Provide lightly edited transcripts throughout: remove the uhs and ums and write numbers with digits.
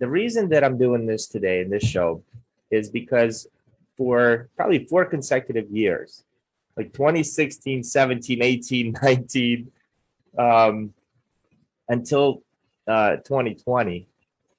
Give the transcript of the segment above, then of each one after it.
The reason that I'm doing this today in this show is because for probably 4 consecutive years, like 2016, 17, 18, 19, um, until 2020,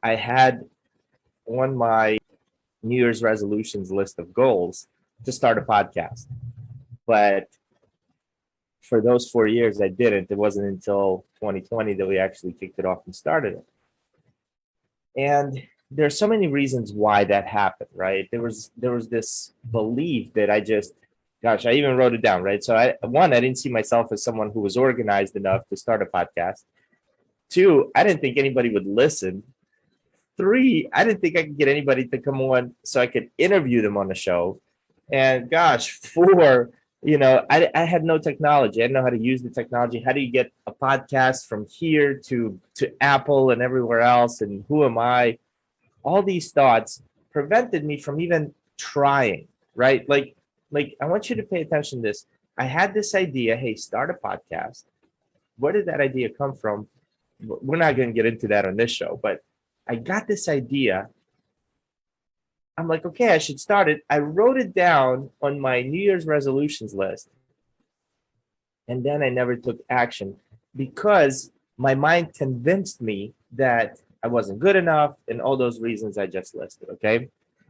I had on my New Year's resolutions list of goals to start a podcast. But for those 4 years, I didn't. It wasn't until 2020 that we actually kicked it off and started it. And there's so many reasons why that happened, right? There was this belief that I even wrote it down, right? So I didn't see myself as someone who was organized enough to start a podcast. Two, I didn't think anybody would listen. Three, I didn't think I could get anybody to come on so I could interview them on the show. And gosh, four, I had no technology. I didn't know how to use the technology. How do you get a podcast from here to Apple and everywhere else? And who am I? All these thoughts prevented me from even trying, right? Like I want you to pay attention to this. I had this idea, hey, start a podcast. Where did that idea come from? We're not going to get into that on this show, but I got this idea. I'm like, okay, I should start it. I wrote it down on my New Year's resolutions list. And then I never took action because my mind convinced me that I wasn't good enough and all those reasons I just listed, okay?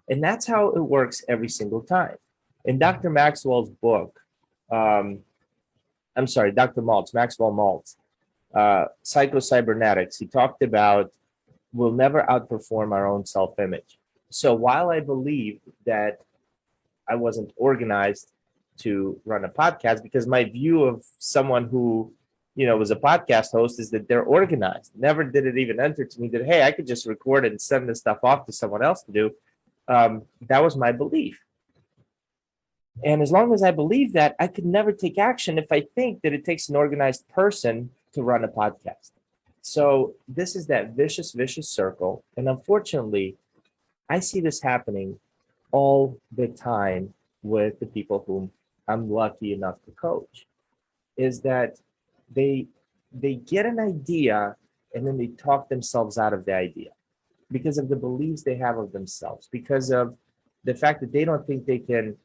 And that's how it works every single time. In Dr. Maxwell's book, Dr. Maxwell Maltz, Psycho-Cybernetics, he talked about we'll never outperform our own self-image. So while I believe that I wasn't organized to run a podcast, because my view of someone who, was a podcast host is that they're organized. Never did it even enter to me that, hey, I could just record and send this stuff off to someone else to do. That was my belief. And as long as I believe that, I could never take action if I think that it takes an organized person to run a podcast. So this is that vicious circle. And unfortunately, I see this happening all the time with the people whom I'm lucky enough to coach, is that they get an idea and then they talk themselves out of the idea because of the beliefs they have of themselves, because of the fact that they don't think they can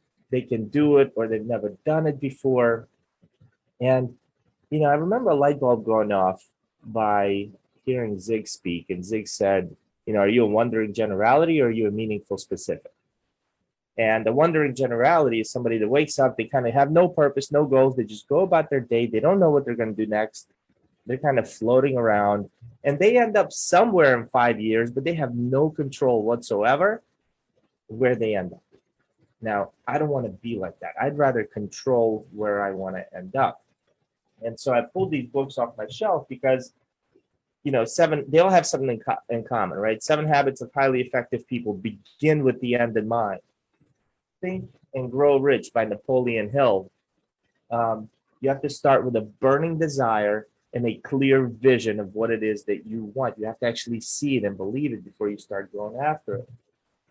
do it or they've never done it before. And, I remember a light bulb going off by hearing Zig speak, and Zig said, are you a wandering generality or are you a meaningful specific? And a wandering generality is somebody that wakes up, they kind of have no purpose, no goals. They just go about their day. They don't know what they're going to do next. They're kind of floating around and they end up somewhere in 5 years, but they have no control whatsoever where they end up. Now, I don't want to be like that. I'd rather control where I want to end up. And so I pulled these books off my shelf because they all have something in common, right? 7 Habits of Highly Effective People begin with the end in mind. Think and Grow Rich by Napoleon Hill. You have to start with a burning desire and a clear vision of what it is that you want. You have to actually see it and believe it before you start going after it.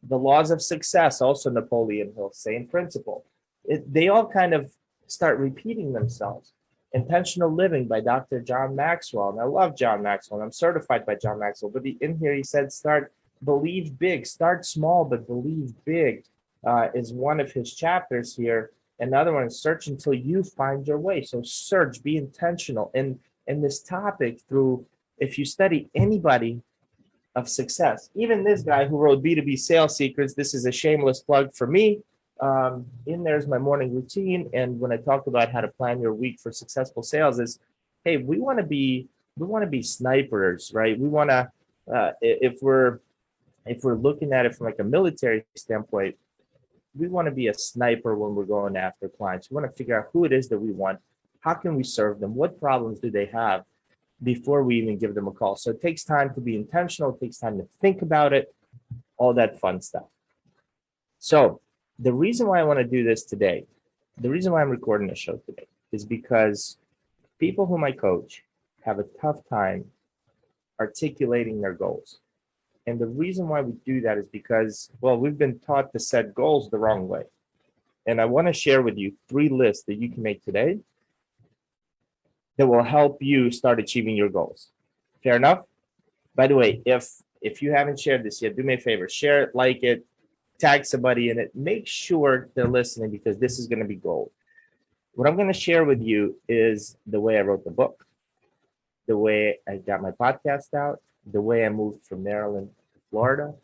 The Laws of Success, also Napoleon Hill, same principle. They all kind of start repeating themselves. Intentional Living by Dr. John Maxwell. And I love John Maxwell. I'm certified by John Maxwell. But in here he said, believe big. Start small, but believe big is one of his chapters here. Another one is search until you find your way. So search, be intentional. And this topic if you study anybody of success, even this guy who wrote B2B Sales Secrets, this is a shameless plug for me. In there's my morning routine, and when I talk about how to plan your week for successful sales, is hey, we want to be snipers, right? We want to if we're looking at it from like a military standpoint, we want to be a sniper when we're going after clients. We want to figure out who it is that we want, how can we serve them, what problems do they have before we even give them a call. So it takes time to be intentional, it takes time to think about it, all that fun stuff. So the reason why I want to do this today, the reason why I'm recording this show today is because people whom I coach have a tough time articulating their goals. And the reason why we do that is because, we've been taught to set goals the wrong way. And I want to share with you 3 lists that you can make today that will help you start achieving your goals. Fair enough? By the way, if If you haven't shared this yet, do me a favor, share it, like it, tag somebody in it. Make sure they're listening because this is going to be gold. What I'm going to share with you is the way I wrote the book, the way I got my podcast out, the way I moved from Maryland to Florida.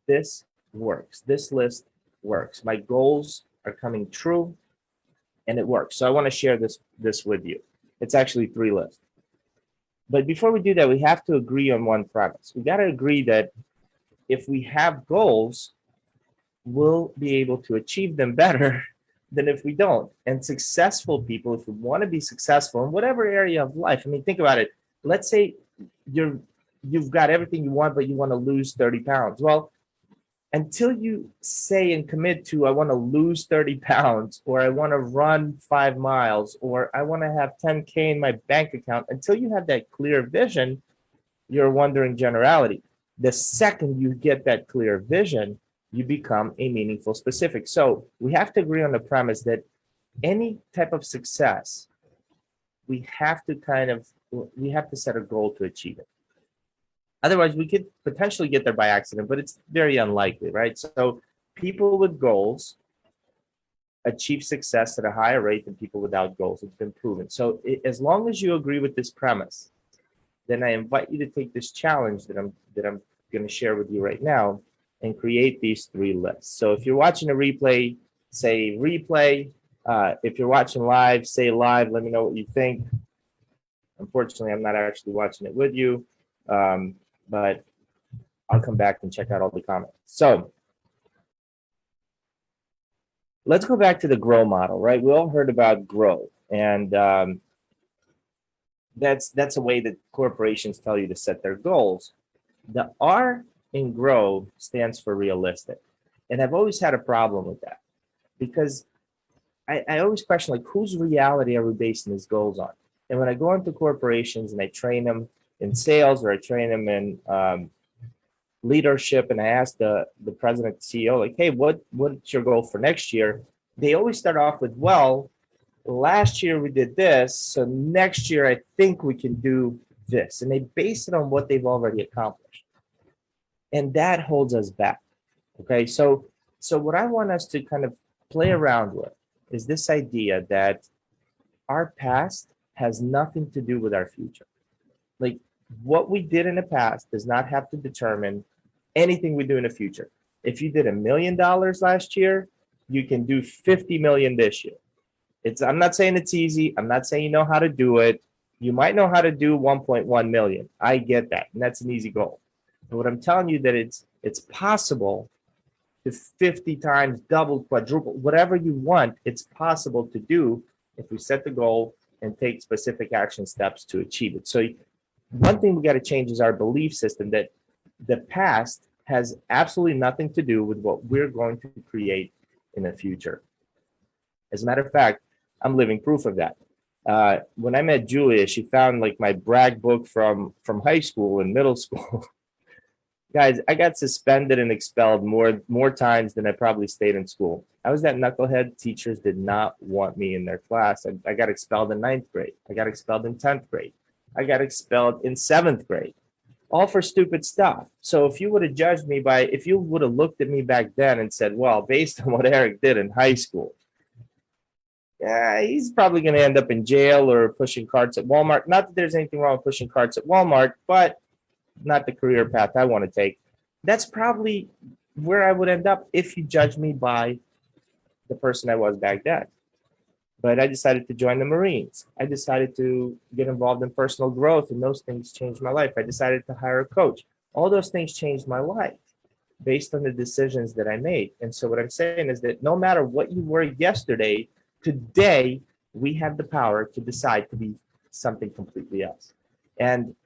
This works. This list works. My goals are coming true and it works. So I want to share this with you. It's actually 3 lists. But before we do that, we have to agree on one premise. We got to agree that if we have goals, we'll be able to achieve them better than if we don't. And successful people, if we want to be successful in whatever area of life, I mean, think about it. Let's say you've got everything you want, but you want to lose 30 pounds. Well, until you say and commit to, I want to lose 30 pounds, or I want to run 5 miles, or I want to have 10K in my bank account, until you have that clear vision, you're wondering generality. The second you get that clear vision, you become a meaningful specific. So we have to agree on the premise that any type of success, we have to set a goal to achieve it. Otherwise, we could potentially get there by accident, but it's very unlikely, right? So people with goals achieve success at a higher rate than people without goals. It's been proven. So as long as you agree with this premise, then I invite you to take this challenge that I'm going to share with you right now and create these 3 lists. So if you're watching a replay, say replay. If you're watching live, say live. Let me know what you think. Unfortunately, I'm not actually watching it with you. But I'll come back and check out all the comments. So let's go back to the grow model, right? We all heard about grow, and that's a way that corporations tell you to set their goals. The R in grow stands for realistic, and I've always had a problem with that because I always question, like, whose reality are we basing these goals on? And when I go into corporations and I train them in sales, or I train them in leadership, and I ask the president, CEO, like, hey, what's your goal for next year? They always start off with, well, last year we did this, so next year I think we can do this. And they base it on what they've already accomplished. And that holds us back. Okay, so what I want us to kind of play around with is this idea that our past has nothing to do with our future. Like, what we did in the past does not have to determine anything we do in the future. If you did $1 million last year, you can do 50 million this year. I'm not saying it's easy. I'm not saying you know how to do it. You might know how to do 1.1 million. I get that. And that's an easy goal. But what I'm telling you that it's possible to 50 times, double, quadruple, whatever you want, it's possible to do if we set the goal and take specific action steps to achieve it. So one thing we got to change is our belief system that the past has absolutely nothing to do with what we're going to create in the future. As a matter of fact, I'm living proof of that. When I met Julia, she found like my brag book from high school and middle school. Guys, I got suspended and expelled more times than I probably stayed in school. I was that knucklehead. Teachers did not want me in their class. I got expelled in 9th grade. I got expelled in 10th grade. I got expelled in 7th grade, all for stupid stuff. So if you would have judged me if you would have looked at me back then and said, well, based on what Eric did in high school, yeah, he's probably going to end up in jail or pushing carts at Walmart. Not that there's anything wrong with pushing carts at Walmart, but not the career path I want to take. That's probably where I would end up if you judge me by the person I was back then. But I decided to join the Marines. I decided to get involved in personal growth, and those things changed my life. I decided to hire a coach. All those things changed my life based on the decisions that I made. And so what I'm saying is that no matter what you were yesterday, today we have the power to decide to be something completely else. And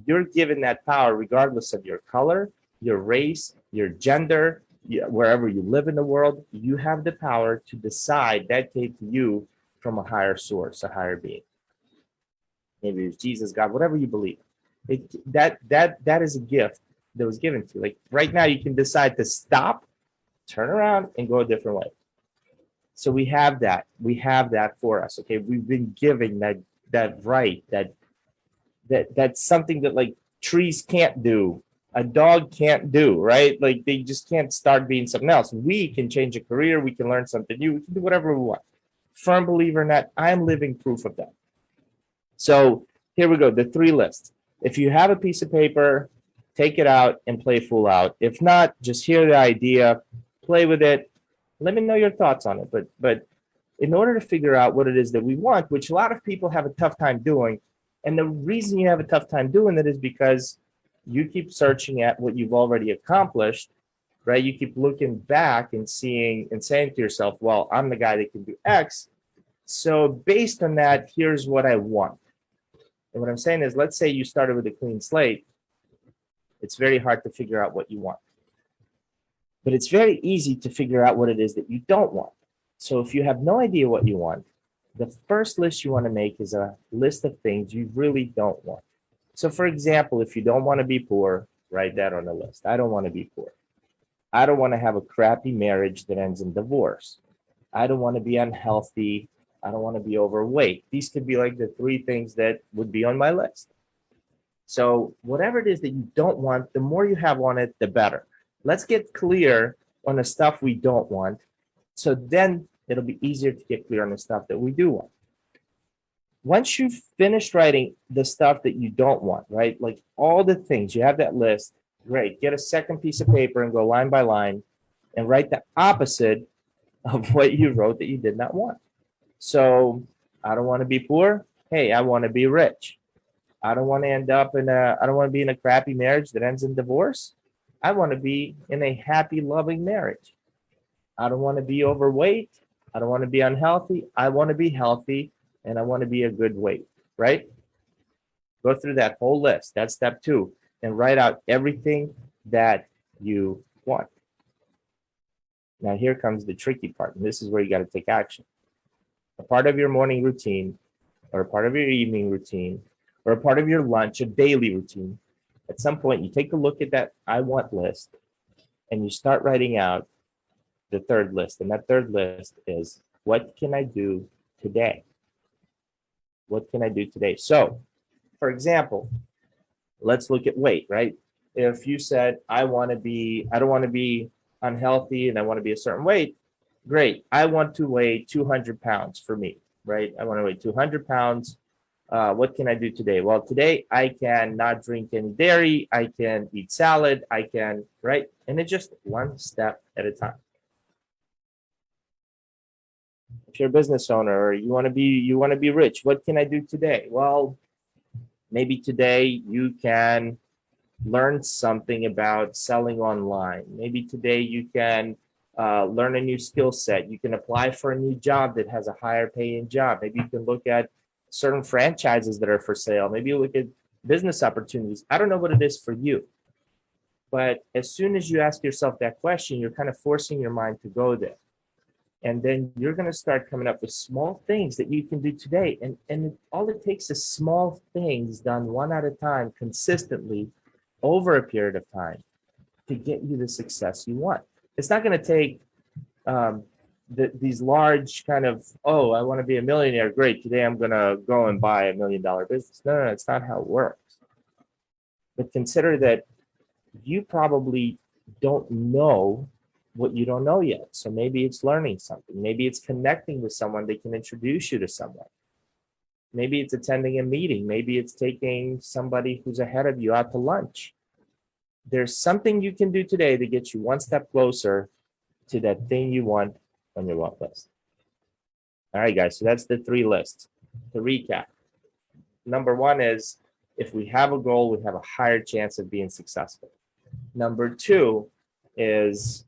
you're given that power regardless of your color, your race, your gender, wherever you live in the world. You have the power to decide that came to you from a higher source, a higher being. Maybe it's Jesus, God, whatever you believe. That is a gift that was given to you. Like right now, you can decide to stop, turn around, and go a different way. So we have that. We have that for us. Okay, we've been given that right. That's something that, like, trees can't do, a dog can't do, right? Like they just can't start being something else. We can change a career, we can learn something new, we can do whatever we want. Firm believer in that. I'm living proof of that. So here we go, the 3 lists. If you have a piece of paper, take it out and play fool out. If not, just hear the idea, play with it. Let me know your thoughts on it. But in order to figure out what it is that we want, which a lot of people have a tough time doing, and the reason you have a tough time doing it is because you keep searching at what you've already accomplished, right? You keep looking back and seeing and saying to yourself, well, I'm the guy that can do X. So based on that, here's what I want. And what I'm saying is, let's say you started with a clean slate. It's very hard to figure out what you want. But it's very easy to figure out what it is that you don't want. So if you have no idea what you want, the first list you want to make is a list of things you really don't want. So for example, if you don't want to be poor, write that on the list. I don't want to be poor. I don't want to have a crappy marriage that ends in divorce. I don't want to be unhealthy. I don't want to be overweight. These could be like the 3 things that would be on my list. So whatever it is that you don't want, the more you have on it, the better. Let's get clear on the stuff we don't want. So then it'll be easier to get clear on the stuff that we do want. Once you've finished writing the stuff that you don't want, right? Like all the things, you have that list, great. Get a second piece of paper and go line by line and write the opposite of what you wrote that you did not want. So I don't want to be poor. Hey, I want to be rich. I don't want to I don't want to be in a crappy marriage that ends in divorce. I want to be in a happy, loving marriage. I don't want to be overweight. I don't want to be unhealthy. I want to be healthy and I want to be a good weight, right? Go through that whole list. That's step 2 and write out everything that you want. Now here comes the tricky part. And this is where you got to take action. A part of your morning routine or a part of your evening routine or a part of your lunch, a daily routine. At some point, you take a look at that I want list and you start writing out the 3rd list. And that 3rd list is, what can I do today? What can I do today? So, for example, let's look at weight, right? If you said, I don't want to be unhealthy and I want to be a certain weight, great. I want to weigh 200 pounds for me, right? I want to weigh 200 pounds. What can I do today? Well, today I can not drink any dairy. I can eat salad. I can, right? And it's just one step at a time. If you're a business owner or you want to be rich, what can I do today? Well, maybe today you can learn something about selling online. Maybe today you can learn a new skill set. You can apply for a new job that has a higher paying job. Maybe you can look at certain franchises that are for sale. Maybe you look at business opportunities. I don't know what it is for you. But as soon as you ask yourself that question, you're kind of forcing your mind to go there. And then you're going to start coming up with small things that you can do today. And all it takes is small things done one at a time, consistently, over a period of time to get you the success you want. It's not going to take these large kind of, oh, I want to be a millionaire. Great. Today I'm going to go and buy $1 million business. No, it's not how it works. But consider that you probably don't know what you don't know yet. So maybe it's learning something. Maybe it's connecting with someone that can introduce you to someone. Maybe it's attending a meeting. Maybe it's taking somebody who's ahead of you out to lunch. There's something you can do today to get you one step closer to that thing you want on your want list. All right, guys. So that's the 3 lists. To recap, number 1 is if we have a goal, we have a higher chance of being successful. Number 2 is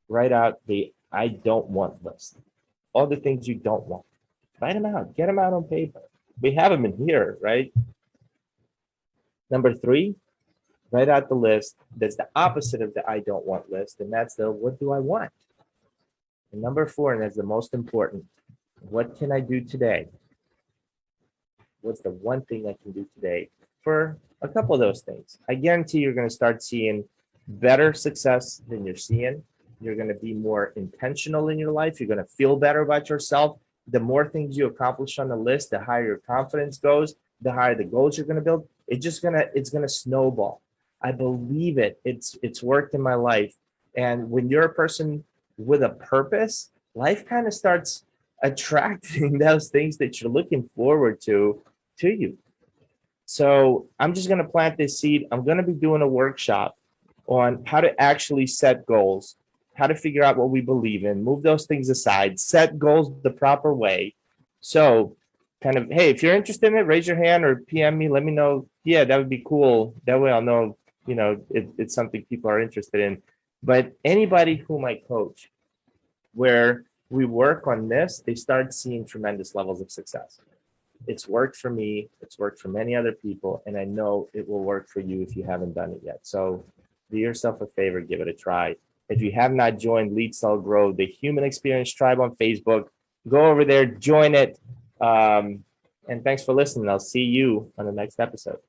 write out the I don't want list. All the things you don't want. Write them out. Get them out on paper. We have them in here, right? Number 3, write out the list that's the opposite of the I don't want list, and that's the what do I want? And number 4, and that's the most important, what can I do today? What's the one thing I can do today for a couple of those things? I guarantee you're going to start seeing better success than you're seeing. You're going to be more intentional in your life. You're going to feel better about yourself. The more things you accomplish on the list, the higher your confidence goes, the higher the goals you're going to build. it's gonna snowball. I believe it. It's worked in my life. And when you're a person with a purpose, life kind of starts attracting those things that you're looking forward to you. So I'm just going to plant this seed. I'm going to be doing a workshop on how to actually set goals, how to figure out what we believe in, move those things aside, set goals the proper way. So, kind of, hey, if you're interested in it, raise your hand or PM me. Let me know. Yeah, that would be cool. That way I'll know, it's something people are interested in. But anybody whom I coach, where we work on this, they start seeing tremendous levels of success. It's worked for me. It's worked for many other people. And I know it will work for you if you haven't done it yet. So do yourself a favor, give it a try. If you have not joined Lead Sell Grow, the Human Experience Tribe on Facebook, go over there, join it. And thanks for listening. I'll see you on the next episode.